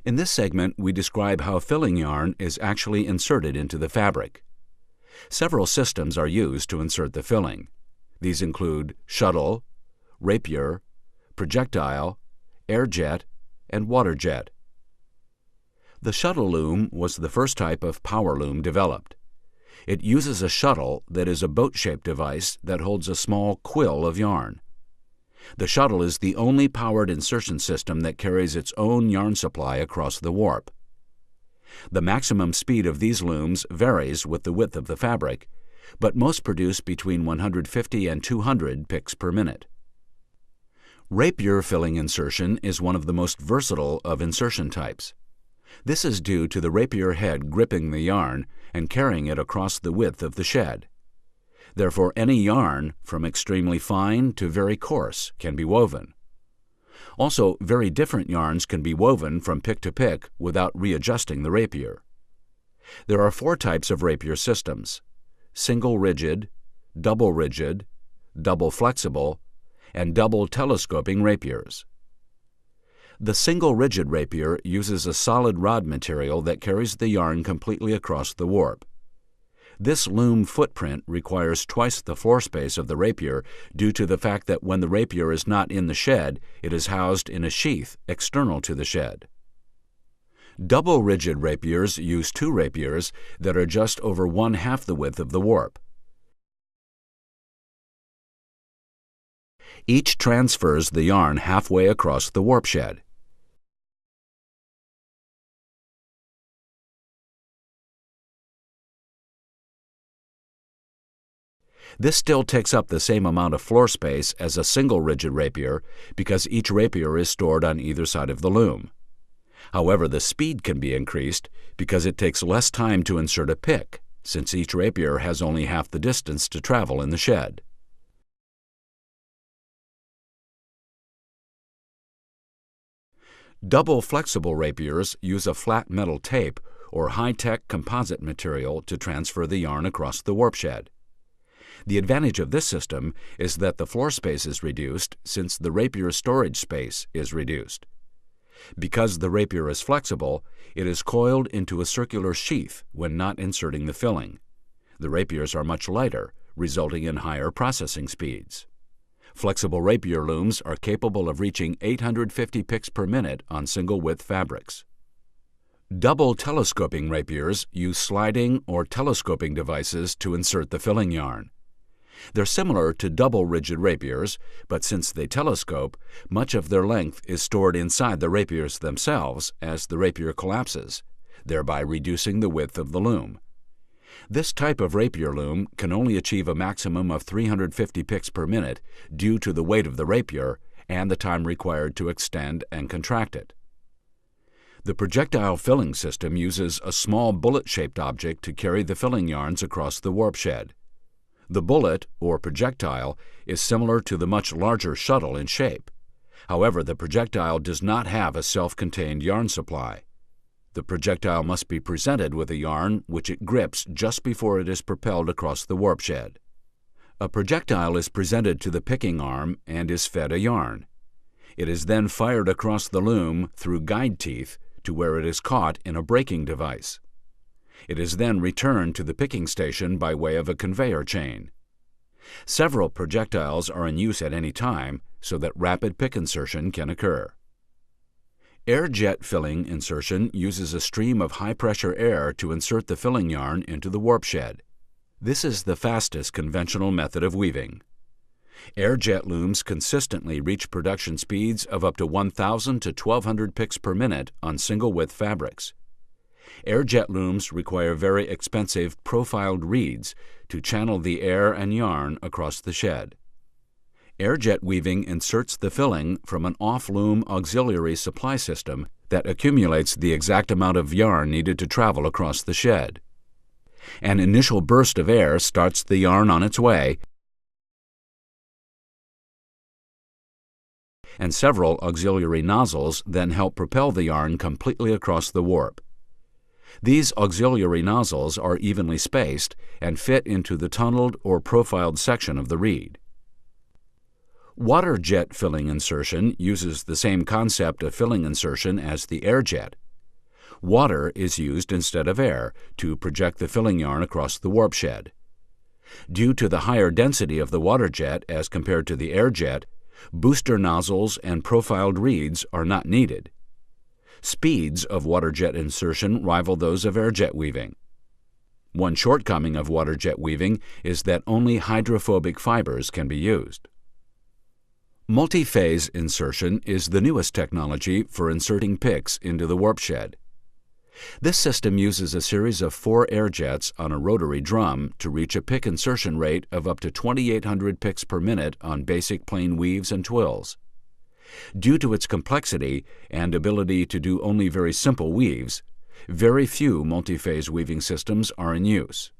In this segment, we describe how filling yarn is actually inserted into the fabric. Several systems are used to insert the filling. These include shuttle, rapier, projectile, air jet, and water jet. The shuttle loom was the first type of power loom developed. It uses a shuttle that is a boat-shaped device that holds a small quill of yarn. The shuttle is the only powered insertion system that carries its own yarn supply across the warp. The maximum speed of these looms varies with the width of the fabric, but most produce between 150 and 200 picks per minute. Rapier filling insertion is one of the most versatile of insertion types. This is due to the rapier head gripping the yarn and carrying it across the width of the shed. Therefore, any yarn, from extremely fine to very coarse, can be woven. Also, very different yarns can be woven from pick to pick without readjusting the rapier. There are 4 types of rapier systems: single rigid, double flexible, and double telescoping rapiers. The single rigid rapier uses a solid rod material that carries the yarn completely across the warp. This loom footprint requires twice the floor space of the rapier due to the fact that when the rapier is not in the shed, it is housed in a sheath external to the shed. Double rigid rapiers use 2 rapiers that are just over 1/2 the width of the warp. Each transfers the yarn halfway across the warp shed. This still takes up the same amount of floor space as a single rigid rapier because each rapier is stored on either side of the loom. However, the speed can be increased because it takes less time to insert a pick, since each rapier has only half the distance to travel in the shed. Double flexible rapiers use a flat metal tape or high-tech composite material to transfer the yarn across the warp shed. The advantage of this system is that the floor space is reduced since the rapier storage space is reduced. Because the rapier is flexible, it is coiled into a circular sheath when not inserting the filling. The rapiers are much lighter, resulting in higher processing speeds. Flexible rapier looms are capable of reaching 850 picks per minute on single-width fabrics. Double telescoping rapiers use sliding or telescoping devices to insert the filling yarn. They're similar to double rigid rapiers, but since they telescope, much of their length is stored inside the rapiers themselves as the rapier collapses, thereby reducing the width of the loom. This type of rapier loom can only achieve a maximum of 350 picks per minute due to the weight of the rapier and the time required to extend and contract it. The projectile filling system uses a small bullet-shaped object to carry the filling yarns across the warp shed. The bullet, or projectile, is similar to the much larger shuttle in shape. However, the projectile does not have a self-contained yarn supply. The projectile must be presented with a yarn which it grips just before it is propelled across the warp shed. A projectile is presented to the picking arm and is fed a yarn. It is then fired across the loom through guide teeth to where it is caught in a braking device. It is then returned to the picking station by way of a conveyor chain. Several projectiles are in use at any time so that rapid pick insertion can occur. Air jet filling insertion uses a stream of high-pressure air to insert the filling yarn into the warp shed. This is the fastest conventional method of weaving. Air jet looms consistently reach production speeds of up to 1,000 to 1,200 picks per minute on single-width fabrics. Air jet looms require very expensive profiled reeds to channel the air and yarn across the shed. Air jet weaving inserts the filling from an off-loom auxiliary supply system that accumulates the exact amount of yarn needed to travel across the shed. An initial burst of air starts the yarn on its way, and several auxiliary nozzles then help propel the yarn completely across the warp. These auxiliary nozzles are evenly spaced and fit into the tunneled or profiled section of the reed. Water jet filling insertion uses the same concept of filling insertion as the air jet. Water is used instead of air to project the filling yarn across the warp shed. Due to the higher density of the water jet as compared to the air jet, booster nozzles and profiled reeds are not needed. Speeds of water jet insertion rival those of air jet weaving. One shortcoming of water jet weaving is that only hydrophobic fibers can be used. Multi-phase insertion is the newest technology for inserting picks into the warp shed. This system uses a series of 4 air jets on a rotary drum to reach a pick insertion rate of up to 2,800 picks per minute on basic plain weaves and twills. Due to its complexity and ability to do only very simple weaves, very few multi-phase weaving systems are in use.